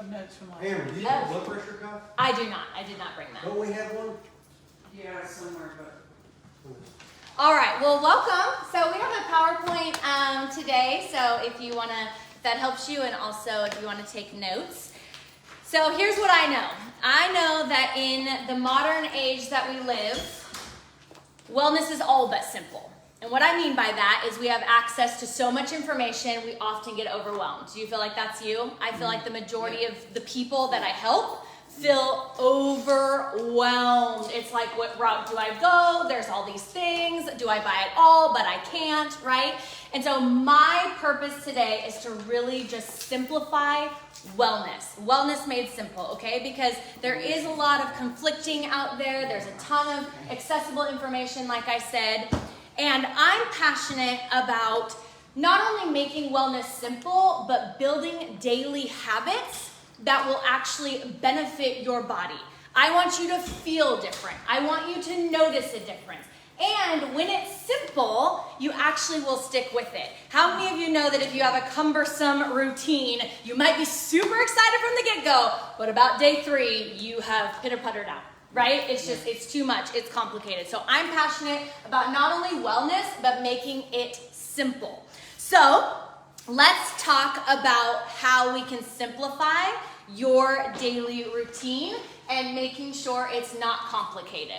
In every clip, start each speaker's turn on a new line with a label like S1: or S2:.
S1: of notes from last
S2: Amber,
S1: week.
S2: do you have a blood pressure cuff?
S3: I do not. I did not bring that.
S2: Don't we have one?
S1: Yeah, somewhere, but.
S3: All right, well, welcome. So we have a PowerPoint today, so if you want to, if that helps you, and also if you want to take notes. So here's what I know. I know that in the modern age that we live, wellness is all but simple. And what I mean by that is we have access to so much information, we often get overwhelmed. Do you feel like that's you? I feel like the majority of the people that I help feel overwhelmed. It's like, what route do I go? There's all these things. Do I buy it all? But I can't, right? And so my purpose today is to really just simplify wellness. Wellness made simple, okay? Because there is a lot of conflicting out there. There's a ton of accessible information, like I said. And I'm passionate about not only making wellness simple, but building daily habits that will actually benefit your body. I want you to feel different. I want you to notice a difference. And when it's simple, you actually will stick with it. How many of you know that if you have a cumbersome routine, you might be super excited from the get-go, but about day 3, you have pitter-puttered out, right? It's just, it's too much, it's complicated. So I'm passionate about not only wellness, but making it simple. So let's talk about how we can simplify your daily routine and making sure it's not complicated.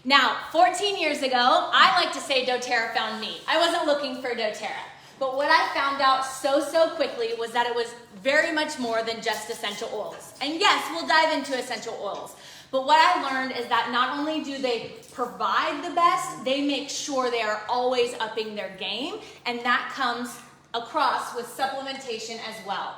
S3: Now, 14 years ago, I like to say doTERRA found me. I wasn't looking for doTERRA. But what I found out so quickly was that it was very much more than just essential oils. And yes, we'll dive into essential oils. But what I learned is that not only do they provide the best, they make sure they are always upping their game. And that comes across with supplementation as well.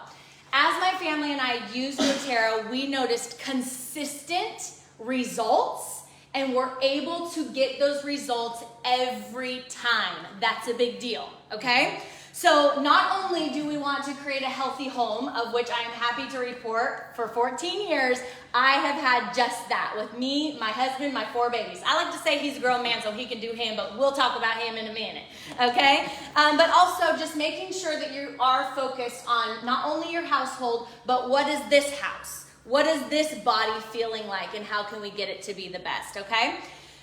S3: As my family and I used doTERRA, we noticed consistent results, and we're able to get those results every time. That's a big deal, okay? So not only do we want to create a healthy home, of which I am happy to report for 14 years, I have had just that with me, my husband, my 4 babies. I like to say he's a grown man so he can do him, but we'll talk about him in a minute, okay? But also just making sure that you are focused on not only your household, but what is this house? What is this body feeling like, and how can we get it to be the best, okay?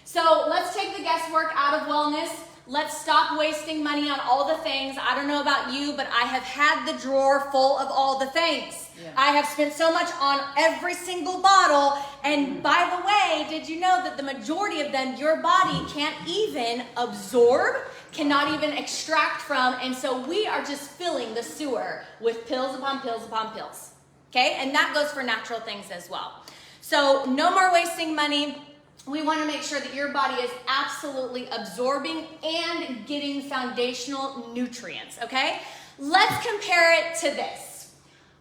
S3: So let's take the guesswork out of wellness. Let's stop wasting money on all the things. I don't know about you, but I have had the drawer full of all the things. Yeah. I have spent so much on every single bottle. And by the way, did you know that the majority of them your body can't even absorb, cannot even extract from, and so we are just filling the sewer with pills upon pills upon pills. Okay? And that goes for natural things as well. So no more wasting money. We want to make sure that your body is absolutely absorbing and getting foundational nutrients, okay? Let's compare it to this.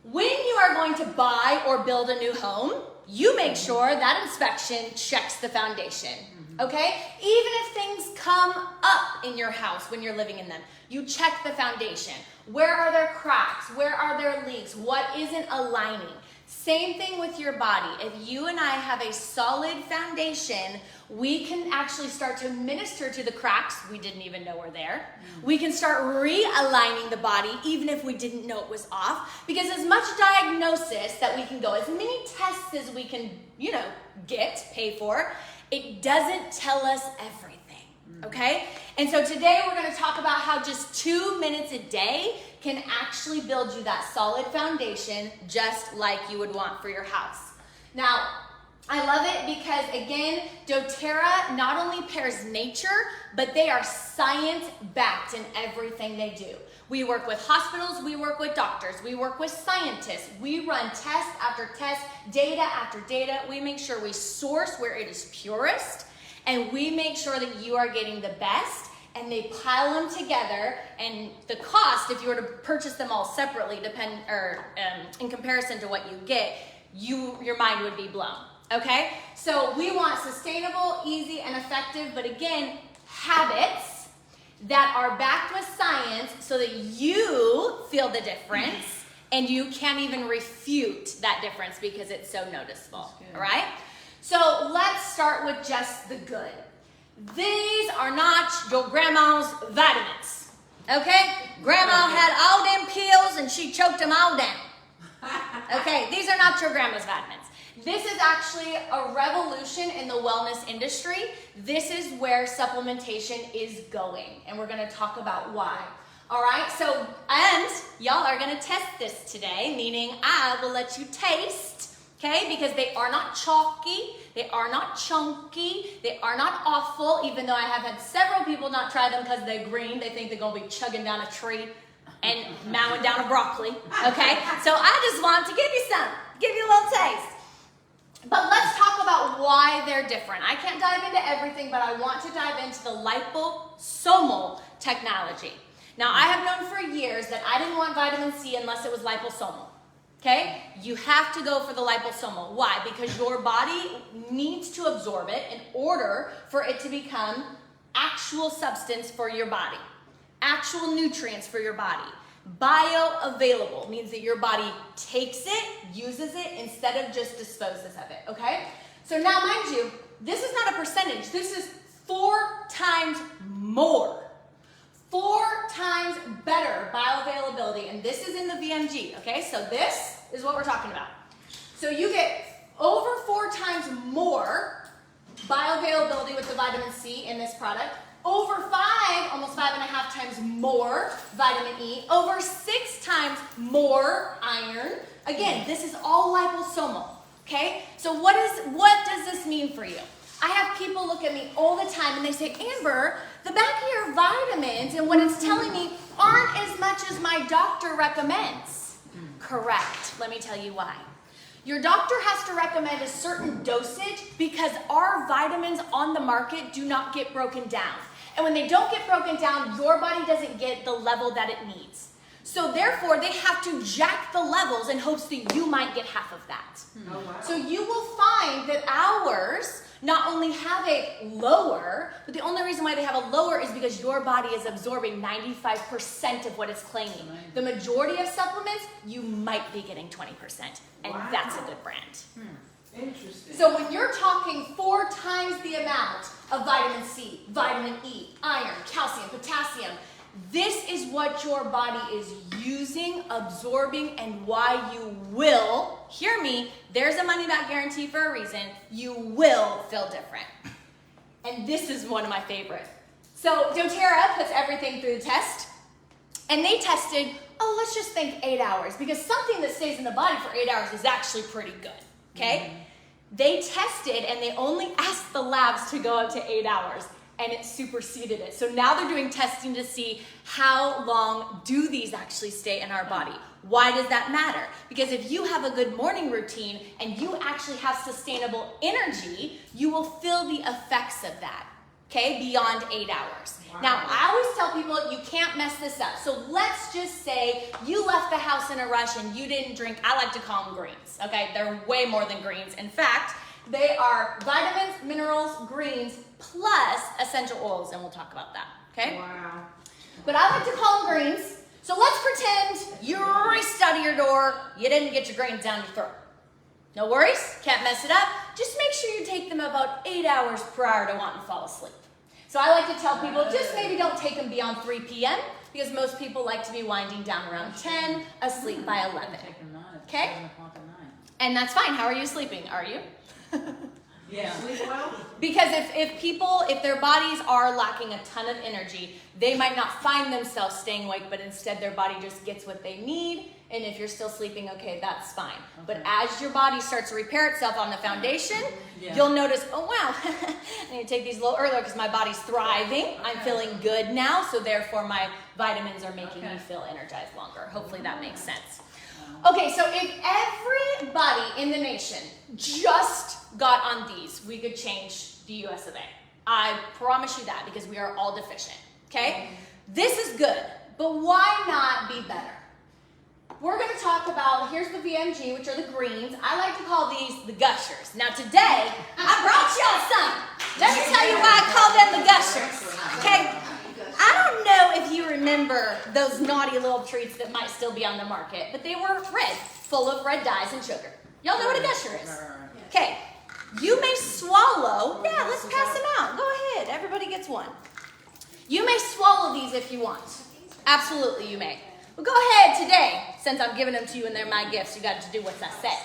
S3: When you are going to buy or build a new home, you make sure that inspection checks the foundation, okay? Even if things come up in your house when you're living in them, you check the foundation. Where are there cracks? Where are there leaks? What isn't aligning? Same thing with your body. If you and I have a solid foundation, we can actually start to minister to the cracks we didn't even know were there. We can start realigning the body even if we didn't know it was off. Because as much diagnosis that we can go, as many tests as we can, pay for, it doesn't tell us everything. Okay? And so today we're going to talk about how just 2 minutes a day can actually build you that solid foundation just like you would want for your house. Now, I love it because, again, doTERRA not only pairs nature, but they are science-backed in everything they do. We work with hospitals, we work with doctors, we work with scientists, we run test after test, data after data. We make sure we source where it is purest, and we make sure that you are getting the best, and they pile them together, and the cost, if you were to purchase them all separately, in comparison to what you get, your mind would be blown, okay? So we want sustainable, easy, and effective, but again, habits that are backed with science so that you feel the difference, and you can't even refute that difference because it's so noticeable, all right? So let's start with just the good. These are not your grandma's vitamins, okay? Grandma had all them pills and she choked them all down. Okay, these are not not your grandma's vitamins. This is actually a revolution in the wellness industry. This is where supplementation is going, and we're gonna talk about why. All right, so, and y'all are gonna test this today, meaning I will let you taste, okay? Because they are not chalky, they are not chunky, they are not awful, even though I have had several people not try them because they're green. They think they're gonna be chugging down a tree and mowing down a broccoli, okay? So I just want to give you some, give you a little taste. But let's talk about why they're different. I can't dive into everything, but I want to dive into the liposomal technology. Now, I have known for years that I didn't want vitamin C unless it was liposomal, okay? You have to go for the liposomal. Why? Because your body needs to absorb it in order for it to become actual substance for your body, actual nutrients for your body. Bioavailable means that your body takes it, uses it, instead of just disposes of it, okay? So now, mind you, this is not a percentage. This is 4 times more. 4 times better bioavailability, and this is in the VMG, okay? So this is what we're talking about. So you get over 4 times more bioavailability with the vitamin C in this product, over 5, almost 5.5 times more vitamin E, over 6 times more iron. Again, this is all liposomal, okay? So what does this mean for you? I have people look at me all the time and they say, Amber, the back of your vitamins and what it's telling me aren't as much as my doctor recommends. Correct. Let me tell you why. Your doctor has to recommend a certain dosage because our vitamins on the market do not get broken down. And when they don't get broken down, your body doesn't get the level that it needs. So therefore, they have to jack the levels in hopes that you might get half of that.
S1: Oh, wow.
S3: So you will find that ours not only have a lower, but the only reason why they have a lower is because your body is absorbing 95% of what it's claiming. The majority of supplements, you might be getting 20%, and
S1: Wow.
S3: that's a good brand.
S1: Interesting.
S3: So when you're talking 4 times the amount of vitamin C, vitamin E, iron, calcium, potassium, this is what your body is using, absorbing, and why you will, hear me, there's a money back guarantee for a reason, you will feel different. And this is one of my favorite. So doTERRA puts everything through the test, and they tested, let's just think 8 hours, because something that stays in the body for 8 hours is actually pretty good, okay? They tested, and they only asked the labs to go up to 8 hours, and it superseded it. So now they're doing testing to see how long do these actually stay in our body. Why does that matter? Because if you have a good morning routine and you actually have sustainable energy, you will feel the effects of that, okay, beyond 8 hours.
S1: Wow.
S3: Now, I always tell people you can't mess this up. So let's just say you left the house in a rush and you didn't drink, I like to call them greens, okay? They're way more than greens. In fact, they are vitamins, minerals, greens, plus essential oils, and we'll talk about that, okay?
S1: Wow.
S3: But I like to call them greens. So let's pretend you raced out of your door, you didn't get your greens down your throat. No worries, can't mess it up. Just make sure you take them about 8 hours prior to wanting to fall asleep. So I like to tell people, just maybe don't take them beyond 3 p.m. because most people like to be winding down around 10, asleep by 11. Okay? And that's fine. How are you sleeping? Are you?
S1: Yeah. Sleep well?
S3: Because if their bodies are lacking a ton of energy, they might not find themselves staying awake, but instead their body just gets what they need. And if you're still sleeping, okay, that's fine. Okay. But as your body starts to repair itself on the foundation, you'll notice, oh wow, I need to take these a little earlier because my body's thriving. Okay. I'm feeling good now, so therefore my vitamins are making me feel energized longer. Hopefully that makes sense. Okay, so if everybody in the nation just got on these, we could change the US of A. I promise you that because we are all deficient, okay? This is good, but why not be better? We're going to talk about, here's the VMG, which are the greens. I like to call these the gushers. Now today, I brought y'all some. Let me tell you why I call them the gushers, okay? I don't know if you remember those naughty little treats that might still be on the market, but they were red, full of red dyes and sugar. Y'all know what a gusher is. Okay, you may swallow, let's pass them out. Go ahead, everybody gets one. You may swallow these if you want. Absolutely, you may. Well, go ahead today, since I'm giving them to you and they're my gifts. You got to do what I said.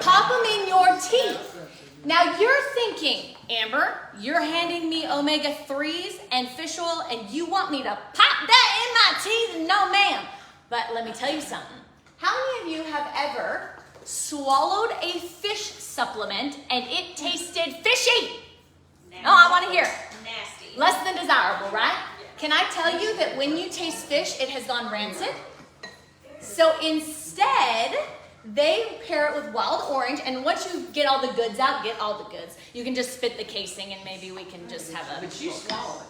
S3: Pop them in your teeth. Now you're thinking, Amber, you're handing me omega-3s and fish oil and you want me to pop that in my teeth? No, ma'am. But let me tell you something. How many of you have ever swallowed a fish supplement and it tasted fishy?
S2: Nasty.
S3: No, I want to hear it.
S2: Nasty.
S3: Less than desirable, right? Can I tell you that when you taste fish, it has gone rancid? So instead, they pair it with wild orange, and once you get all the goods out, get all the goods. You can just spit the casing, and maybe we can just have a...
S1: But you swallow it.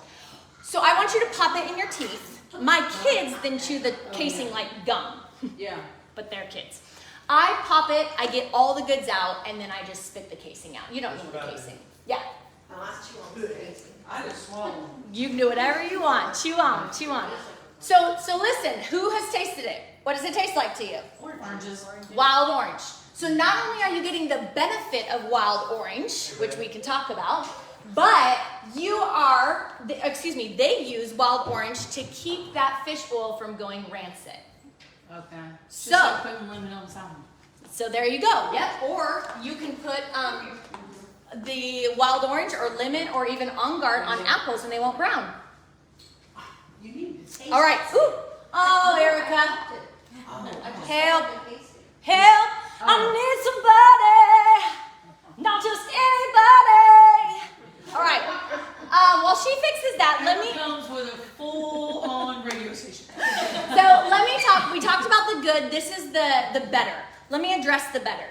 S3: So I want you to pop it in your teeth. My kids then chew the casing like gum,
S1: Yeah.
S3: but they're kids. I pop it, I get all the goods out, and then I just spit the casing out. You don't need the casing. Yeah.
S1: I just swallow them.
S3: You can do whatever you want. Chew on, chew on. So listen, who has tasted it? What does it taste like to you?
S1: Oranges.
S3: Wild orange. So not only are you getting the benefit of wild orange, which we can talk about, but they use wild orange to keep that fish oil from going rancid.
S1: Okay.
S3: So-
S1: Just like putting lemon on something.
S3: So there you go. Yep. Or you can put the wild orange or lemon or even On Guard on apples and they won't brown.
S1: You need to taste
S3: All right.
S1: it.
S3: Ooh. Oh, Erica.
S1: Oh.
S3: Help. Help. I need somebody. Not just anybody. All right. While she fixes that, let me...
S1: Comes with a full-on radio station.
S3: So let me talk. We talked about the good. This is the better. Let me address the better.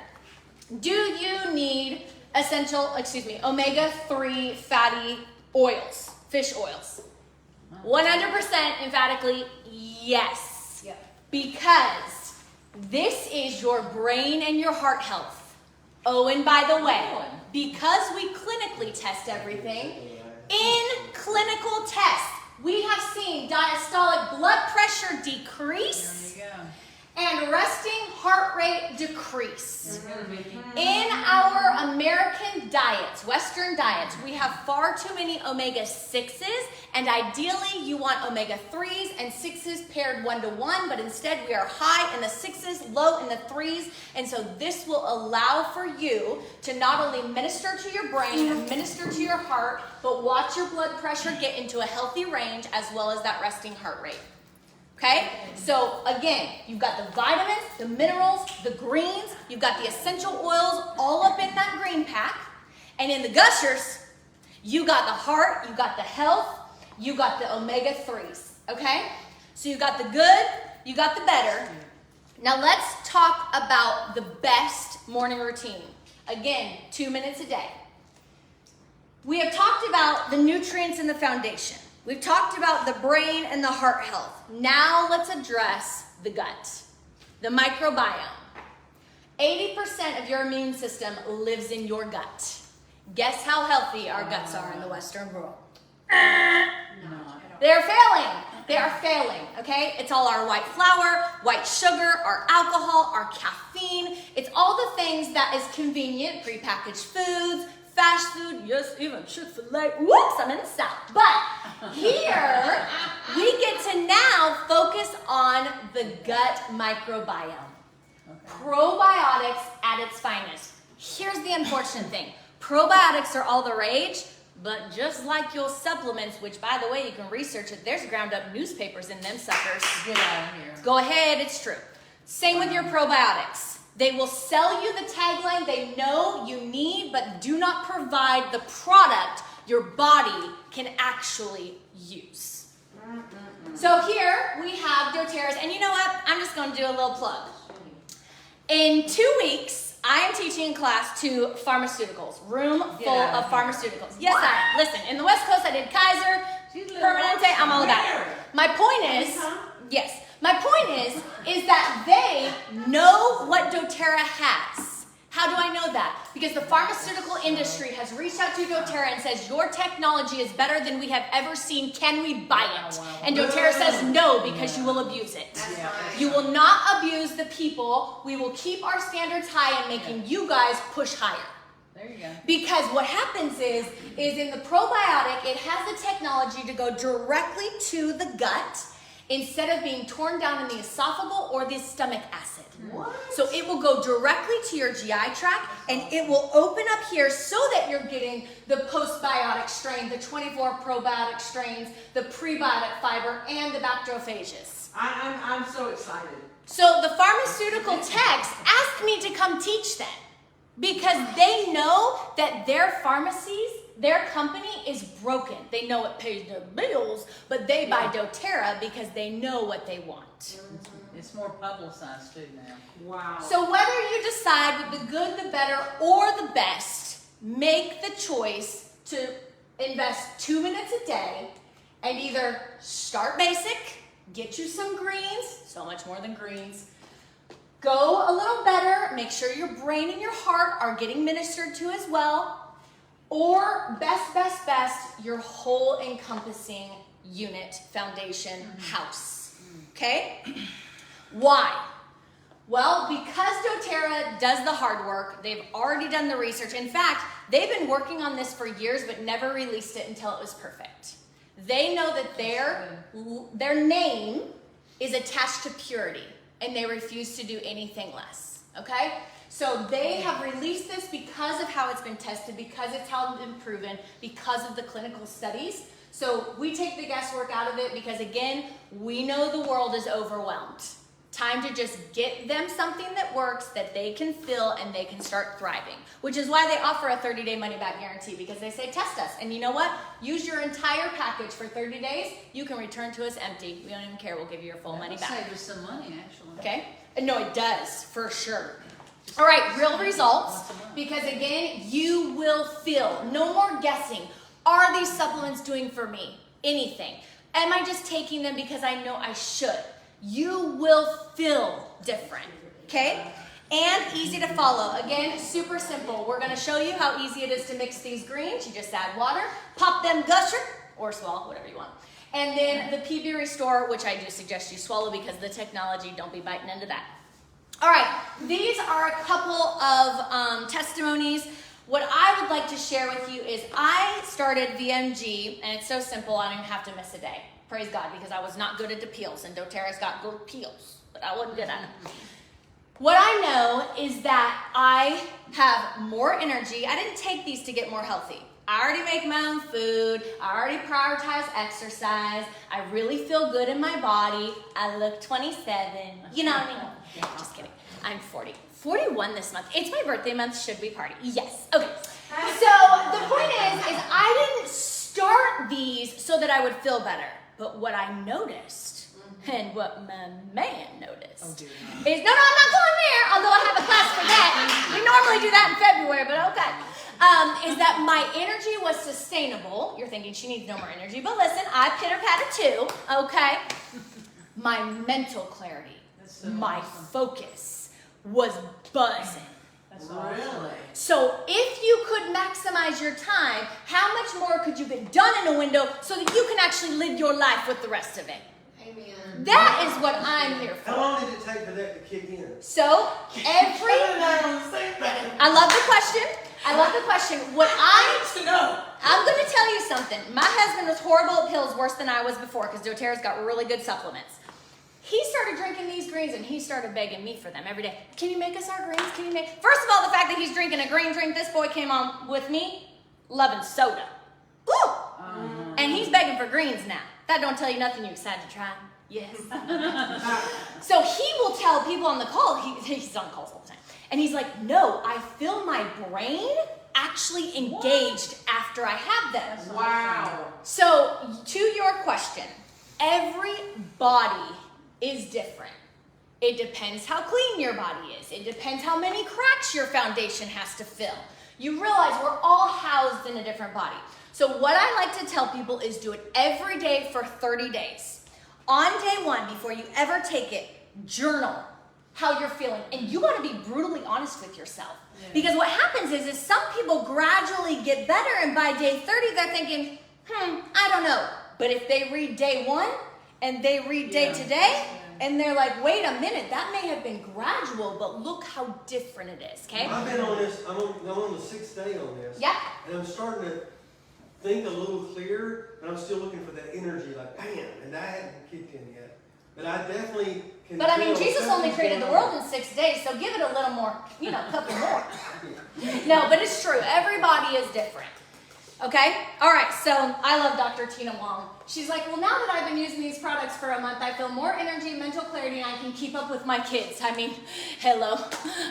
S3: Do you need omega-3 fatty oils, fish oils? 100% emphatically, yes.
S2: Yep.
S3: Because this is your brain and your heart health. Oh, and by the way, because we clinically test everything, in clinical tests, we have seen diastolic blood pressure decrease
S1: There you go.
S3: and resting heart rate decrease.
S1: You're gonna make it.
S3: In our American diets, Western diets, we have far too many omega-6s, and ideally you want omega-3s and 6s paired 1-to-1, but instead we are high in the 6s, low in the 3s, and so this will allow for you to not only minister to your brain and minister to your heart, but watch your blood pressure get into a healthy range as well as that resting heart rate. Okay, so again, you've got the vitamins, the minerals, the greens, you've got the essential oils all up in that green pack. And in the gushers, you got the heart, you got the health, you got the omega-3s, okay? So you got the good, you got the better. Now let's talk about the best morning routine. Again, 2 minutes a day. We have talked about the nutrients in the foundation. We've talked about the brain and the heart health. Now let's address the gut, the microbiome. 80% of your immune system lives in your gut. Guess how healthy our guts are in the Western world? They're failing. They are failing, okay? It's all our white flour, white sugar, our alcohol, our caffeine. It's all the things that is convenient, prepackaged foods, fast food, yes, even Chick-fil-A. Whoops, I'm in the South. But here, we get to now focus on the gut microbiome. Probiotics at its finest. Here's the unfortunate thing. Probiotics are all the rage, but just like your supplements, which by the way, you can research it, there's ground up newspapers in them suckers.
S1: Get out of here.
S3: Go ahead, it's true. Same with your probiotics. They will sell you the tagline they know you need, but do not provide the product your body can actually use. So here we have doTERRA's, and you know what? I'm just going to do a little plug. In 2 weeks, I am teaching a class to pharmaceuticals, room full of pharmaceuticals. Yes, I am. Listen, in the West Coast, I did Kaiser, Permanente, I'm all about it. My point is, yes, my point is that they know what doTERRA has. How do I know that? Because the pharmaceutical industry has reached out to doTERRA and says, your technology is better than we have ever seen. Can we buy it? And doTERRA says no, because you will abuse it. You will not abuse the people. We will keep our standards high and making you guys push higher.
S1: There you go.
S3: Because what happens is in the probiotic, it has the technology to go directly to the gut instead of being torn down in the esophageal or the stomach acid.
S2: What?
S3: So it will go directly to your GI tract, and it will open up here so that you're getting the postbiotic strain, the 24 probiotic strains, the prebiotic fiber, and the bacteriophages.
S2: I'm so excited.
S3: So the pharmaceutical techs asked me to come teach them because they know that their pharmacies, their company is broken. They know it pays their bills, but they buy doTERRA because they know what they want.
S1: It's more publicized too now.
S2: Wow.
S3: So whether you decide with the good, the better, or the best, make the choice to invest 2 minutes a day and either start basic, get you some greens, so much more than greens, go a little better, make sure your brain and your heart are getting ministered to as well, or best, your whole encompassing unit, foundation, house, okay? Why? Well, because doTERRA does the hard work, they've already done the research. In fact, they've been working on this for years, but never released it until it was perfect. They know that their name is attached to purity, and they refuse to do anything less, okay? So they have released this because of how it's been tested, because it's how it's been proven, because of the clinical studies. So we take the guesswork out of it because, again, we know the world is overwhelmed. Time to just get them something that works, that they can feel, and they can start thriving. Which is why they offer a 30-day money-back guarantee, because they say, test us. And you know what? Use your entire package for 30 days. You can return to us empty. We don't even care. We'll give you your full money back.
S1: Save us some money, actually.
S3: Okay? No, it does, for sure. All right, real results. Because, again, you will feel. No more guessing. Are these supplements doing for me anything? Am I just taking them because I know I should? You will feel different, okay? And easy to follow. Again, super simple. We're gonna show you how easy it is to mix these greens. You just add water, pop them gusher, or swallow, whatever you want. And then the PB Restore, which I do suggest you swallow because the technology, don't be biting into that. All right, these are a couple of testimonies. What I would like to share with you is I started VMG, and it's so simple, I don't even have to miss a day. Praise God, because I was not good at the peels, and doTERRA's got good peels, but I wasn't good at it. What I know is that I have more energy. I didn't take these to get more healthy. I already make my own food. I already prioritize exercise. I really feel good in my body. I look 27. You know what I mean? Just kidding. I'm 40. 41 this month. It's my birthday month. Should we party? Yes. Okay. So the point is I didn't start these so that I would feel better. But what I noticed, and what my man noticed, is, no, I'm not going there, although I have a class for that. We normally do that in February, but okay. Is that my energy was sustainable. You're thinking she needs no more energy, but listen, I pitter-patter too, okay? My mental clarity, my focus was buzzing.
S2: Really?
S3: So if you could maximize your time, how much more could you get done in a window so that you can actually live your life with the rest of it?
S4: Amen.
S3: That is what I'm here for.
S4: How long did it take for that to kick in?
S3: So I love the question. I love the question. I'm going to tell you something. My husband was horrible at pills, worse than I was before, because doTERRA's got really good supplements. He started drinking these greens, and he started begging me for them every day. Can you make us our greens? Can you make? First of all, the fact that he's drinking a green drink, this boy came on with me loving soda. Ooh! And he's begging for greens now. That don't tell you nothing. You excited to try? Yes. So he will tell people on the call, he's on calls all the time, and he's like, no, I feel my brain actually engaged after I have them.
S2: Wow.
S3: So to your question, every body is different. It depends how clean your body is. It depends how many cracks your foundation has to fill. You realize we're all housed in a different body. So what I like to tell people is do it every day for 30 days. On day one, before you ever take it, journal how you're feeling. And you want to be brutally honest with yourself. Yeah. Because what happens is some people gradually get better, and by day 30, they're thinking, I don't know. But if they read day one, and they read day to day, and they're like, wait a minute, that may have been gradual, but look how different it is, okay?
S4: I've been on this, I'm on the 6th day on this.
S3: Yeah.
S4: And I'm starting to think a little clearer, but I'm still looking for that energy, like, bam, and that hadn't kicked in yet. But I definitely can.
S3: But I mean,
S4: tell
S3: Jesus only
S4: something's
S3: created the
S4: going
S3: world
S4: on.
S3: in 6 days, so give it a little more, a couple more. No, but it's true. Everybody is different. Okay? All right, so I love Dr. Tina Wong. She's like, well, now that I've been using these products for a month, I feel more energy, mental clarity, and I can keep up with my kids. I mean, hello.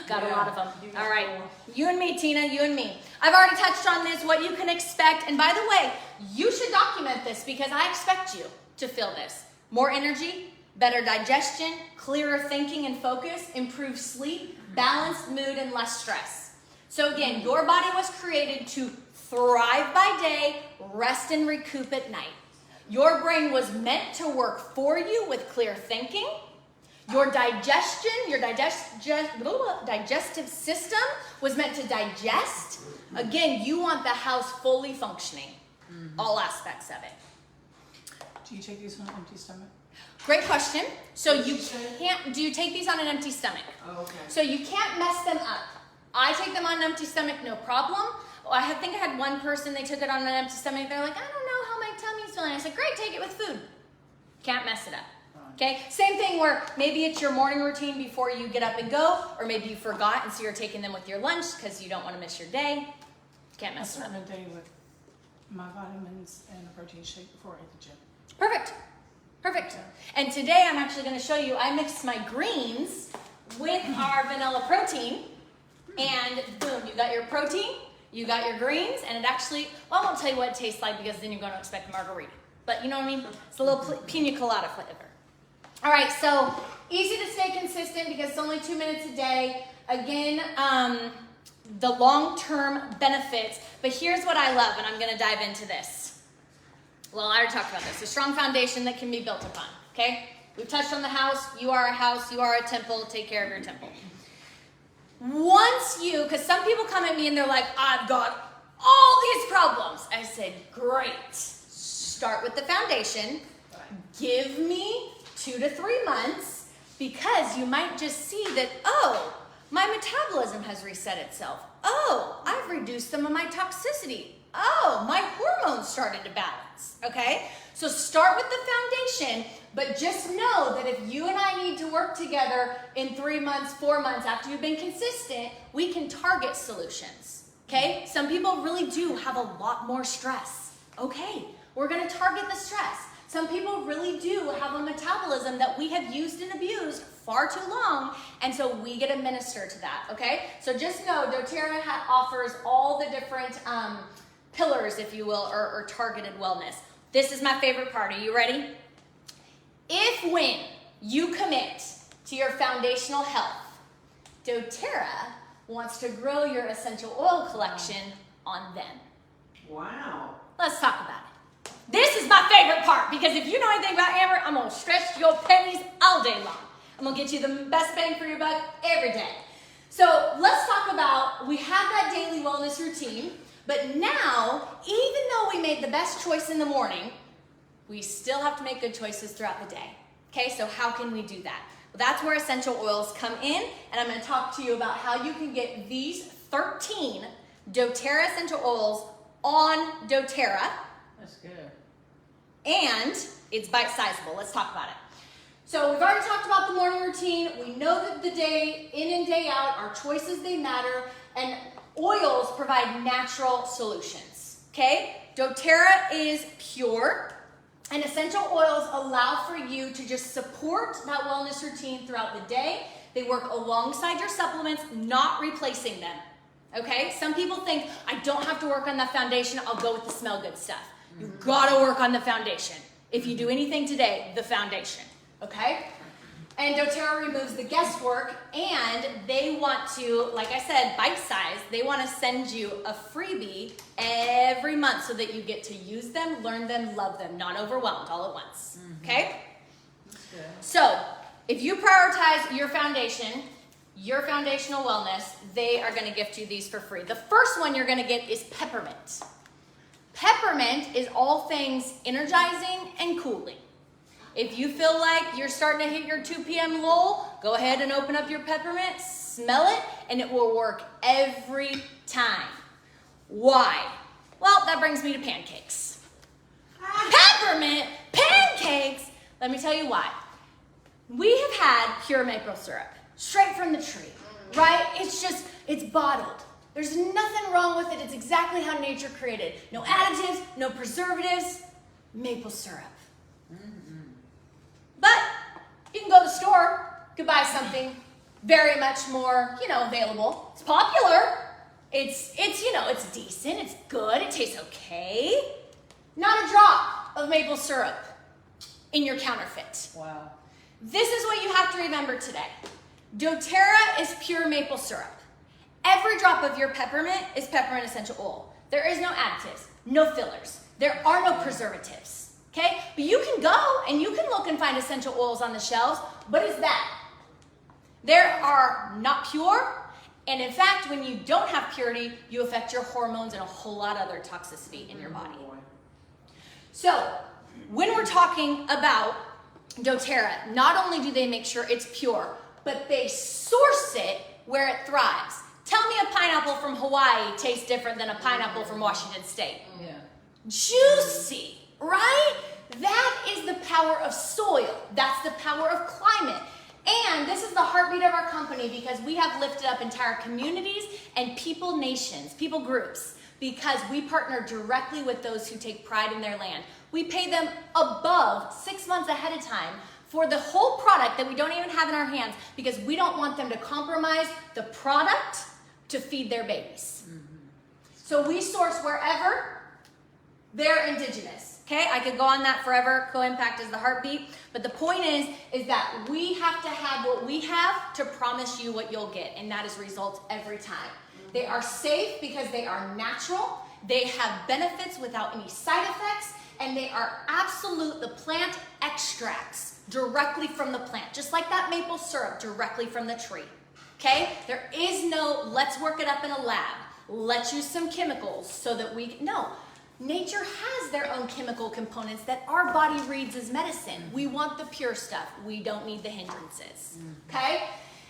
S3: Got a lot of them. All right. You and me, Tina, you and me. I've already touched on this, what you can expect. And by the way, you should document this because I expect you to feel this. More energy, better digestion, clearer thinking and focus, improved sleep, balanced mood, and less stress. So again, your body was created to thrive by day, rest and recoup at night. Your brain was meant to work for you with clear thinking. Your digestion, your digestive system was meant to digest. Again, you want the house fully functioning, all aspects of it.
S5: Do you take these on an empty stomach?
S3: Great question. So
S2: What'd
S3: you
S2: she say?
S3: can't, do you take these on an empty stomach?
S2: Oh, okay.
S3: So you can't mess them up. I take them on an empty stomach, no problem. I think I had one person, they took it on an empty stomach. They're like, I don't know how my tummy's feeling. I said, great, take it with food. Can't mess it up. Okay? Same thing where maybe it's your morning routine before you get up and go, or maybe you forgot and so you're taking them with your lunch because you don't want to miss your day. Can't
S5: I
S3: mess it up.
S5: start a day with my vitamins and a protein shake before I hit the gym.
S3: Perfect. Perfect. And today I'm actually going to show you, I mixed my greens with our vanilla protein. And boom, you got your protein, you got your greens, and it actually, well, I won't tell you what it tastes like because then you're going to expect a margarita. But you know what I mean? It's a little pina colada flavor. All right, so easy to stay consistent because it's only 2 minutes a day. Again, the long-term benefits. But here's what I love, and I'm going to dive into this. Well, I already talked about this. A strong foundation that can be built upon, okay? We've touched on the house. You are a house. You are a temple. Take care of your temple. Once you, because some people come at me and they're like, I've got all these problems. I said, great. Start with the foundation. Give me 2 to 3 months because you might just see that, oh, my metabolism has reset itself. Oh, I've reduced some of my toxicity. Oh, my hormones started to balance, okay? So start with the foundation, but just know that if you and I need to work together in 3 months, 4 months, after you've been consistent, we can target solutions, okay? Some people really do have a lot more stress. Okay, we're gonna target the stress. Some people really do have a metabolism that we have used and abused far too long, and so we get to minister to that, okay? So just know doTERRA offers all the different pillars, if you will, or targeted wellness. This is my favorite part. Are you ready? If when you commit to your foundational health, doTERRA wants to grow your essential oil collection on them.
S2: Wow.
S3: Let's talk about it. This is my favorite part because if you know anything about Amber, I'm going to stretch your pennies all day long. I'm going to get you the best bang for your buck every day. So let's talk about, we have that daily wellness routine, but now, even though we made the best choice in the morning, we still have to make good choices throughout the day. Okay, so how can we do that? Well, that's where essential oils come in, and I'm going to talk to you about how you can get these 13 doTERRA essential oils on doTERRA.
S1: That's good.
S3: And it's bite-sizable. Let's talk about it. So we've already talked about the morning routine. We know that the day in and day out, our choices, they matter. And oils provide natural solutions, okay? doTERRA is pure. And essential oils allow for you to just support that wellness routine throughout the day. They work alongside your supplements, not replacing them, okay? Some people think, I don't have to work on that foundation. I'll go with the smell good stuff. You gotta work on the foundation. If you do anything today, the foundation, okay? And doTERRA removes the guesswork, and they want to, like I said, bite size. They want to send you a freebie every month so that you get to use them, learn them, love them, not overwhelmed all at once, okay?
S1: That's good.
S3: So if you prioritize your foundation, your foundational wellness, they are going to gift you these for free. The first one you're going to get is peppermint. Peppermint is all things energizing and cooling. If you feel like you're starting to hit your 2 p.m. lull, go ahead and open up your peppermint, smell it, and it will work every time. Why? Well, that brings me to pancakes. Peppermint pancakes! Let me tell you why. We have had pure maple syrup, straight from the tree, right? It's bottled. There's nothing wrong with it. It's exactly how nature created. No additives, no preservatives, maple syrup. But you can go to the store, you can buy something very much more, available. It's popular. It's decent, it's good, it tastes okay. Not a drop of maple syrup in your counterfeit.
S1: Wow.
S3: This is what you have to remember today. doTERRA is pure maple syrup. Every drop of your peppermint is peppermint essential oil. There is no additives, no fillers. There are no preservatives, okay? But you can go and you can look and find essential oils on the shelves, but it's that. There are not pure, and in fact, when you don't have purity, you affect your hormones and a whole lot of other toxicity in your body. So, when we're talking about doTERRA, not only do they make sure it's pure, but they source it where it thrives. Tell me a pineapple from Hawaii tastes different than a pineapple from Washington State.
S1: Yeah.
S3: Juicy, right? That is the power of soil. That's the power of climate. And this is the heartbeat of our company because we have lifted up entire communities and people nations, people groups, because we partner directly with those who take pride in their land. We pay them above 6 months ahead of time for the whole product that we don't even have in our hands because we don't want them to compromise the product to feed their babies. So we source wherever they're indigenous. Okay, I could go on that forever. Co-impact is the heartbeat. But the point is that we have to have what we have to promise you what you'll get. And that is results every time. They are safe because they are natural. They have benefits without any side effects. And they are absolute, the plant extracts directly from the plant. Just like that maple syrup directly from the tree. Okay, there is no, let's work it up in a lab. Let's use some chemicals so that no. Nature has their own chemical components that our body reads as medicine. We want the pure stuff. We don't need the hindrances, okay?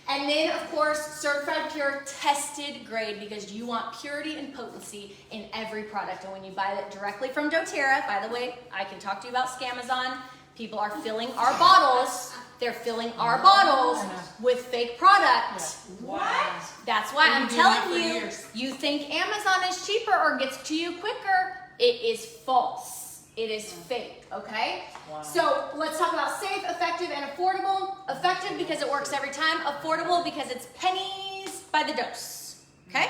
S3: And then, of course, certified pure, tested grade, because you want purity and potency in every product. And when you buy it directly from doTERRA, by the way, I can talk to you about Scamazon. People are filling our bottles. They're filling our bottles with fake product.
S2: What?
S3: That's why I'm telling you,
S5: years.
S3: you think Amazon is cheaper or gets to you quicker. It is false. It is fake, okay?
S1: Wow.
S3: So let's talk about safe, effective, and affordable. Effective because it works every time. Affordable because it's pennies by the dose, okay?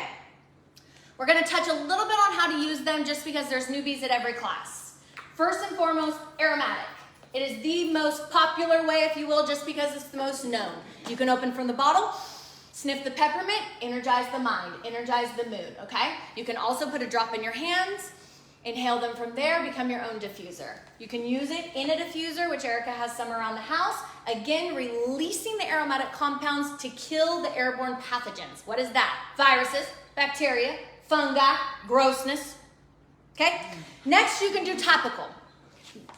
S3: We're gonna touch a little bit on how to use them just because there's newbies at every class. First and foremost, aromatic. It is the most popular way, if you will, just because it's the most known. You can open from the bottle, sniff the peppermint, energize the mind, energize the mood, okay? You can also put a drop in your hands, inhale them from there, become your own diffuser. You can use it in a diffuser, which Erica has some around the house. Again, releasing the aromatic compounds to kill the airborne pathogens. What is that? Viruses, bacteria, fungi, grossness, okay? Next, you can do topical.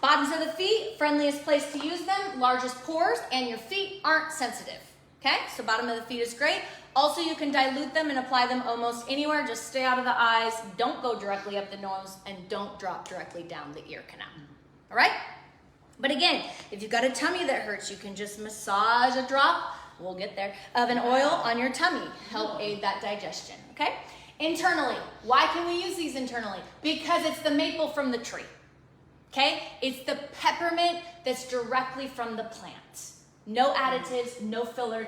S3: Bottoms of the feet, friendliest place to use them, largest pores, and your feet aren't sensitive. Okay, so bottom of the feet is great. Also, you can dilute them and apply them almost anywhere. Just stay out of the eyes. Don't go directly up the nose, and don't drop directly down the ear canal. All right? But again, if you've got a tummy that hurts, you can just massage a drop, we'll get there, of an oil on your tummy. Help aid that digestion, okay? Internally, why can we use these internally? Because it's the maple from the tree. Okay? It's the peppermint that's directly from the plant. No additives, no fillers.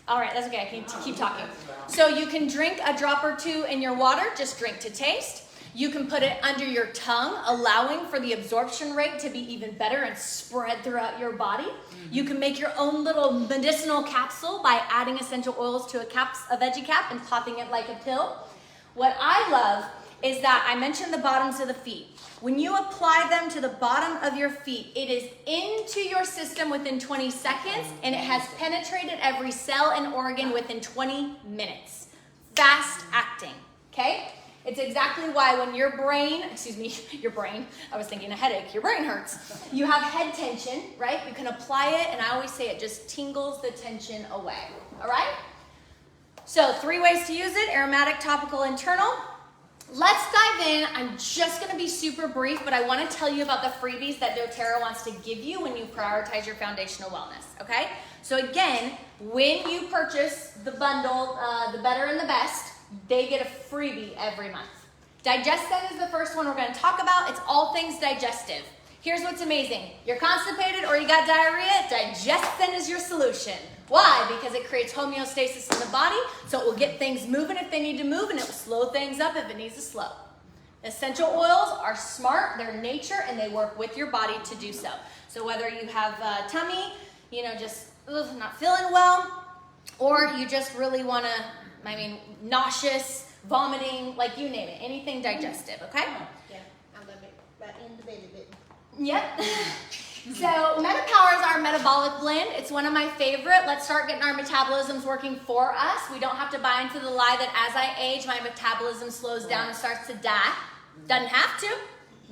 S3: All right, that's okay. I can keep talking. So you can drink a drop or two in your water. Just drink to taste. You can put it under your tongue, allowing for the absorption rate to be even better and spread throughout your body. You can make your own little medicinal capsule by adding essential oils to a veggie cap and popping it like a pill. What I love is that I mentioned the bottoms of the feet. When you apply them to the bottom of your feet, it is into your system within 20 seconds, and it has penetrated every cell and organ within 20 minutes. Fast acting, okay? It's exactly why when your brain, I was thinking a headache, your brain hurts. You have head tension, right? You can apply it, and I always say it just tingles the tension away, all right? So 3 ways to use it: aromatic, topical, internal. let's dive in. I'm just gonna be super brief, but I wanna tell you about the freebies that doTERRA wants to give you when you prioritize your foundational wellness, okay? So again, when you purchase the bundle, the better and the best, they get a freebie every month. DigestSen is the first one we're gonna talk about. It's all things digestive. Here's what's amazing. You're constipated or you got diarrhea, DigestSen is your solution. Why? Because it creates homeostasis in the body, so it will get things moving if they need to move, and it will slow things up if it needs to slow. Essential oils are smart, they're nature, and they work with your body to do so. So whether you have tummy, just not feeling well, or you just really want to, nauseous, vomiting, like you name it, anything digestive, okay?
S6: Yeah, I love it. Right in the belly button.
S3: Yep. So MetaPower is our metabolic blend. It's one of my favorite. Let's start getting our metabolisms working for us. We don't have to buy into the lie that as I age, my metabolism slows down and starts to die. Doesn't have to.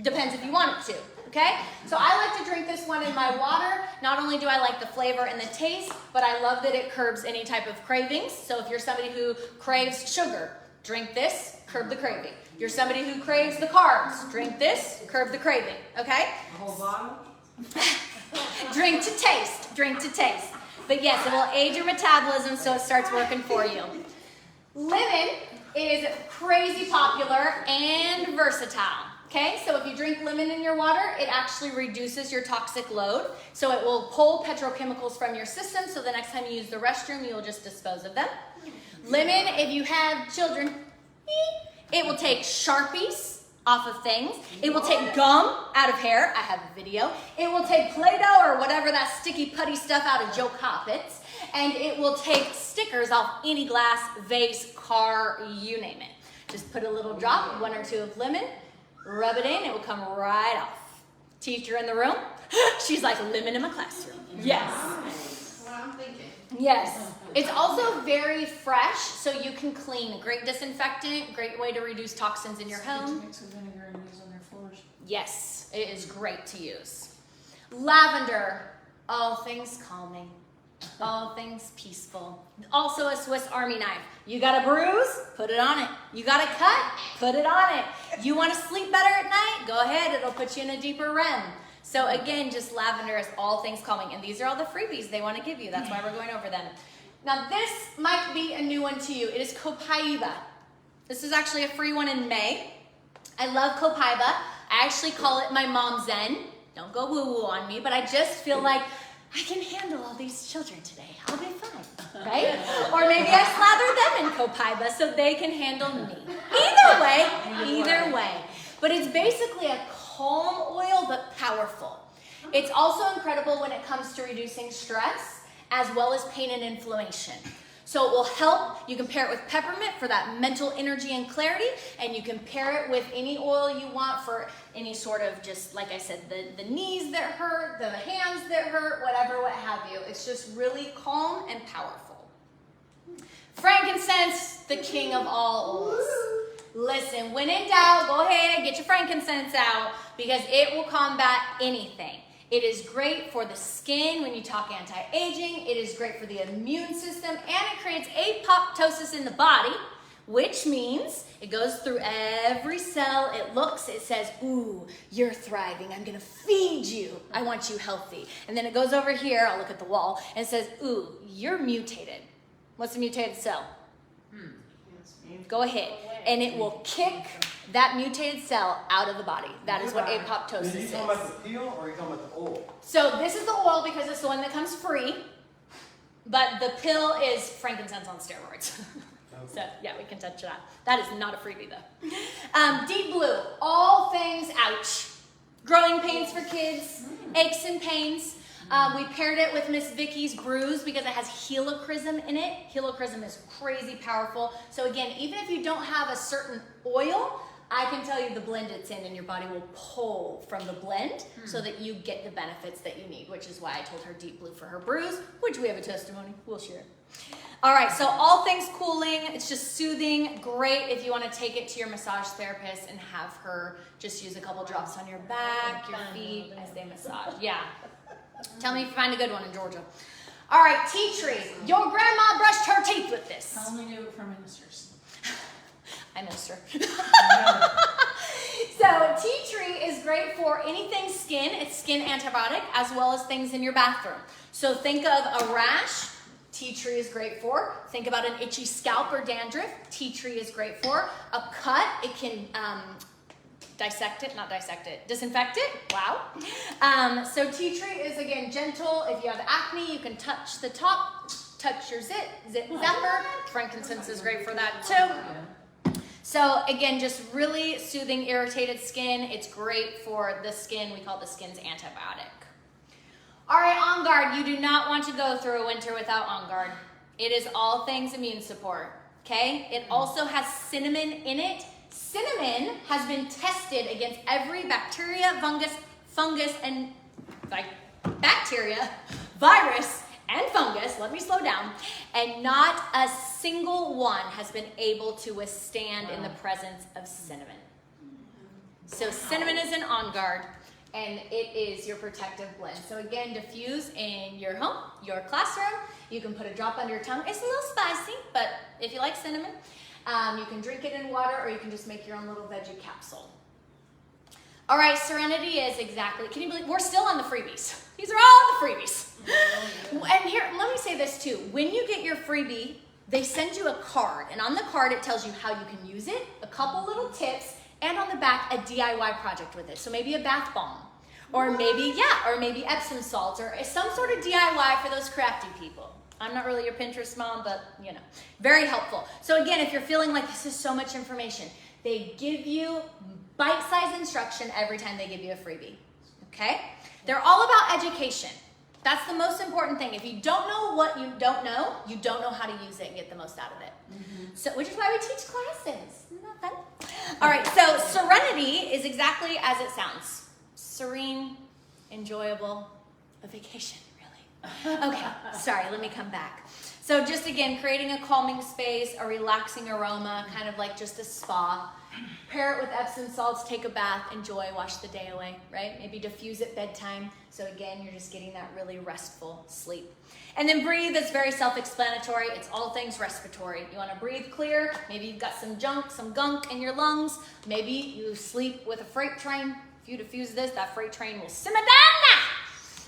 S3: Depends if you want it to. Okay? So I like to drink this one in my water. Not only do I like the flavor and the taste, but I love that it curbs any type of cravings. So if you're somebody who craves sugar, drink this, curb the craving. You're somebody who craves the carbs, drink this, curb the craving. Okay?
S2: A whole bottle?
S3: Drink to taste, drink to taste. But yes, it will aid your metabolism so it starts working for you. Lemon is crazy popular and versatile. Okay, so if you drink lemon in your water, it actually reduces your toxic load. So it will pull petrochemicals from your system, so the next time you use the restroom, you'll just dispose of them. Lemon, if you have children, it will take Sharpies off of things. It will take gum out of hair. I have a video. It will take Play-Doh or whatever that sticky putty stuff out of Joe carpets. And it will take stickers off any glass, vase, car, you name it. Just put a little drop, 1 or 2 of lemon, rub it in, it will come right off. Teacher in the room, she's like, lemon in my classroom. Yes.
S6: Well, I'm thinking.
S3: Yes. It's also very fresh, so you can clean. Great disinfectant, great way to reduce toxins in your
S5: It's good to
S3: home.
S5: mix with vinegar and use on their floors.
S3: Yes, it is great to use. Lavender, all things calming, all things peaceful. Also a Swiss Army knife. You got a bruise? Put it on it. You got a cut? Put it on it. You want to sleep better at night? Go ahead, it'll put you in a deeper REM. So again, just lavender is all things calming. And these are all the freebies they want to give you. That's why we're going over them. Now this might be a new one to you. It is copaiba. This is actually a free one in May. I love copaiba. I actually call it my mom zen. Don't go woo-woo on me, but I just feel like I can handle all these children today. I'll be fine, right? Or maybe I slather them in copaiba so they can handle me. Either way. But it's basically a calm oil, but powerful. It's also incredible when it comes to reducing stress, as well as pain and inflammation. So it will help. You can pair it with peppermint for that mental energy and clarity, and you can pair it with any oil you want for any sort of, just like I said, the knees that hurt, the hands that hurt, whatever, what have you. It's just really calm and powerful. Frankincense, the king of all oils. Listen, when in doubt, go ahead, get your frankincense out, because it will combat anything. It is great for the skin when you talk anti-aging. It is great for the immune system, and it creates apoptosis in the body, which means it goes through every cell. It says, ooh, you're thriving. I'm gonna feed you. I want you healthy. And then it goes over here, I'll look at the wall, and it says, ooh, you're mutated. What's a mutated cell? Go ahead. And it will kick that mutated cell out of the body. That is what apoptosis
S4: Are you
S3: is.
S4: talking about the peel or are you talking about the oil?
S3: So this is the oil because it's the one that comes free, but the pill is frankincense on steroids. So yeah, we can touch that. That is not a freebie though. Deep Blue, all things ouch. Growing pains for kids, aches and pains. We paired it with Miss Vicky's Bruise because it has helichrysum in it. Helichrysum is crazy powerful. So again, even if you don't have a certain oil, I can tell you the blend it's in and your body will pull from the blend so that you get the benefits that you need, which is why I told her Deep Blue for her bruise, which we have a testimony. We'll share it. All right, so all things cooling. It's just soothing. Great if you want to take it to your massage therapist and have her just use a couple drops on your back, your feet as they massage. Yeah. Tell me if you find a good one in Georgia. All right, tea tree. Your grandma brushed her teeth with this.
S5: I only knew it from ministers.
S3: I missed her. So tea tree is great for anything skin. It's skin antibiotic as well as things in your bathroom. So think of a rash. Tea tree is great for. Think about an itchy scalp or dandruff. Tea tree is great for. A cut, it can disinfect it. Wow. So tea tree is, again, gentle. If you have acne, you can touch the top, touch your zit zapper. Frankincense is great for that too. So again, just really soothing irritated skin. It's great for the skin. We call the skin's antibiotic. All right, On Guard. You do not want to go through a winter without On Guard. It is all things immune support, okay? It also has cinnamon in it. Cinnamon has been tested against every bacteria, fungus, and bacteria, virus, and fungus. Let me slow down. And not a single one has been able to withstand in the presence of cinnamon. So cinnamon is an On Guard, and it is your protective blend. So again, diffuse in your home, your classroom. You can put a drop under your tongue. It's a little spicy, but if you like cinnamon, you can drink it in water, or you can just make your own little veggie capsule. All right, Serenity is exactly, can you believe, we're still on the freebies. These are all the freebies. And here, let me say this too. When you get your freebie, they send you a card, and on the card it tells you how you can use it, a couple little tips, and on the back a DIY project with it. So maybe a bath bomb, or maybe Epsom salts, or some sort of DIY for those crafty people. I'm not really your Pinterest mom, but you know, very helpful. So again, if you're feeling like this is so much information, they give you bite-sized instruction every time they give you a freebie, okay? They're all about education. That's the most important thing. If you don't know what you don't know how to use it and get the most out of it. So, which is why we teach classes. Isn't that fun? All right, so Serenity is exactly as it sounds. Serene, enjoyable, a vacation, really. Okay, sorry, let me come back. So just again, creating a calming space, a relaxing aroma, kind of like just a spa. Pair it with Epsom salts, take a bath, enjoy, wash the day away, right? Maybe diffuse at bedtime. So again, you're just getting that really restful sleep. And then breathe is very self-explanatory. It's all things respiratory. You want to breathe clear. Maybe you've got some junk, some gunk in your lungs. Maybe you sleep with a freight train. If you diffuse this, that freight train will simmer down.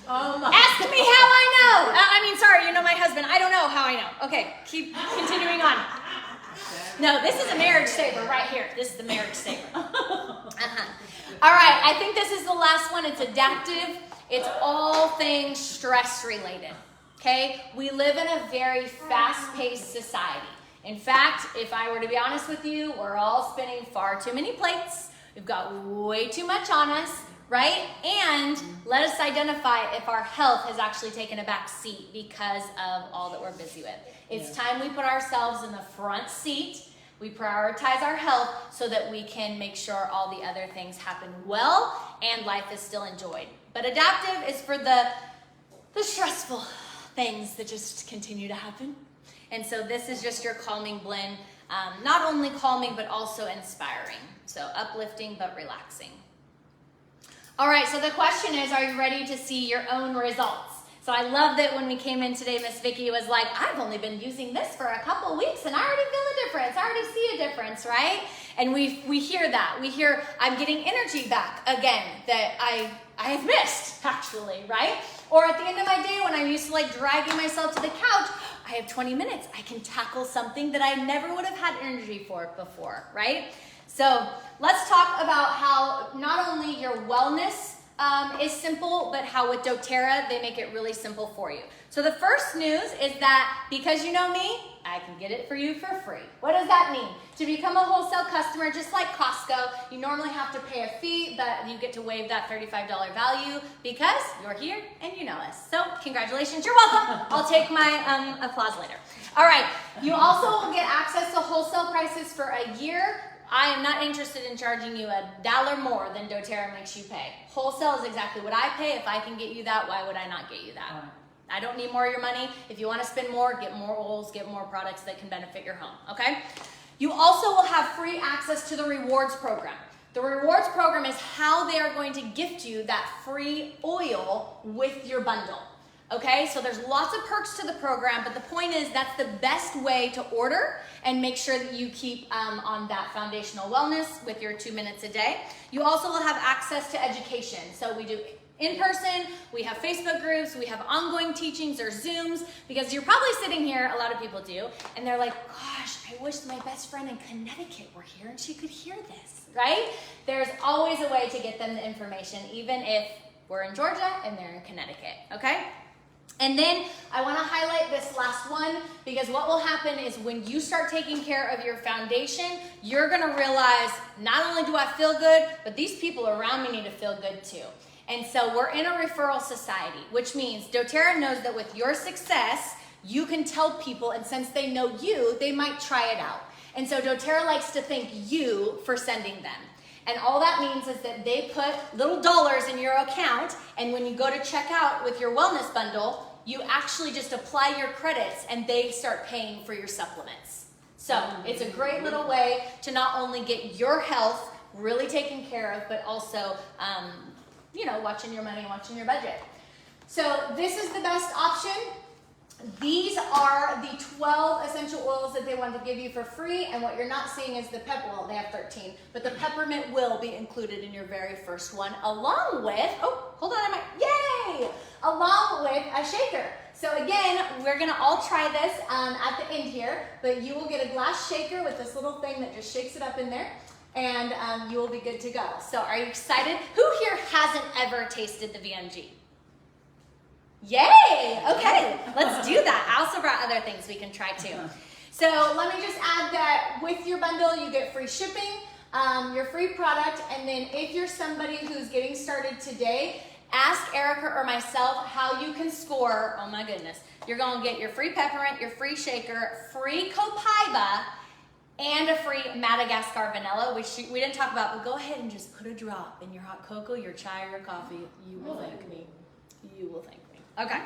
S3: Ask me how I know. Sorry, you know my husband. I don't know how I know. Okay, keep continuing on. No, this is a marriage saver right here. This is the marriage saver. All right, I think this is the last one. It's adaptive. It's all things stress related. Okay, we live in a very fast-paced society. In fact, if I were to be honest with you, we're all spinning far too many plates. We've got way too much on us, right? And let us identify if our health has actually taken a back seat because of all that we're busy with. It's time we put ourselves in the front seat. We prioritize our health so that we can make sure all the other things happen well and life is still enjoyed. But adaptive is for the stressful things that just continue to happen. And so this is just your calming blend. Not only calming, but also inspiring. So uplifting, but relaxing. All right, so the question is, are you ready to see your own results? So I love that when we came in today, Miss Vicki was like, I've only been using this for a couple weeks and I already feel a difference. I already see a difference, right? And we hear that. We hear, I'm getting energy back again that I have missed, actually, right? Or at the end of my day when I'm used to like dragging myself to the couch, I have 20 minutes. I can tackle something that I never would have had energy for before, right? So let's talk about how not only your wellness is simple, but how with doTERRA, they make it really simple for you. So the first news is that because you know me, I can get it for you for free. What does that mean? To become a wholesale customer, just like Costco, you normally have to pay a fee, but you get to waive that $35 value because you're here and you know us. So congratulations, you're welcome. I'll take my applause later. All right, you also will get access to wholesale prices for a year. I am not interested in charging you $1 more than doTERRA makes you pay. Wholesale is exactly what I pay. If I can get you that, why would I not get you that? I don't need more of your money. If you want to spend more, get more oils, get more products that can benefit your home, okay? You also will have free access to the rewards program. The rewards program is how they are going to gift you that free oil with your bundle. Okay, so there's lots of perks to the program, but the point is that's the best way to order and make sure that you keep on that foundational wellness with your 2 minutes a day. You also will have access to education. So we do in person, we have Facebook groups, we have ongoing teachings or Zooms, because you're probably sitting here, a lot of people do, and they're like, gosh, I wish my best friend in Connecticut were here and she could hear this, right? There's always a way to get them the information, even if we're in Georgia and they're in Connecticut, okay? And then I want to highlight this last one, because what will happen is when you start taking care of your foundation, you're going to realize not only do I feel good, but these people around me need to feel good too. And so we're in a referral society, which means doTERRA knows that with your success, you can tell people, and since they know you, they might try it out. And so doTERRA likes to thank you for sending them. And all that means is that they put little dollars in your account, and when you go to check out with your wellness bundle, you actually just apply your credits and they start paying for your supplements. So it's a great little way to not only get your health really taken care of, but also, watching your money, watching your budget. So this is the best option. These are the 12 essential oils that they want to give you for free, and what you're not seeing is the well, they have 13, but the peppermint will be included in your very first one, along with, along with a shaker. So again, we're gonna all try this at the end here, but you will get a glass shaker with this little thing that just shakes it up in there, and you will be good to go. So are you excited? Who here hasn't ever tasted the VMG? Yay! Okay, let's do that. I also brought other things we can try too. So let me just add that with your bundle, you get free shipping, your free product, and then if you're somebody who's getting started today, ask Erica or myself how you can score. Oh my goodness. You're gonna get your free peppermint, your free shaker, free copaiba, and a free Madagascar vanilla, which we didn't talk about, but go ahead and just put a drop in your hot cocoa, your chai, or your coffee. You will thank me. You will thank me. Okay.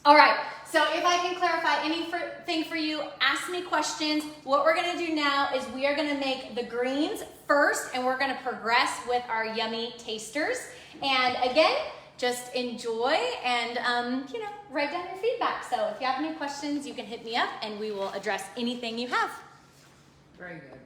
S3: All right. So if I can clarify anything for you, ask me questions. What we're going to do now is we are going to make the greens first, and we're going to progress with our yummy tasters. And again, just enjoy and, write down your feedback. So if you have any questions, you can hit me up and we will address anything you have.
S1: Very good.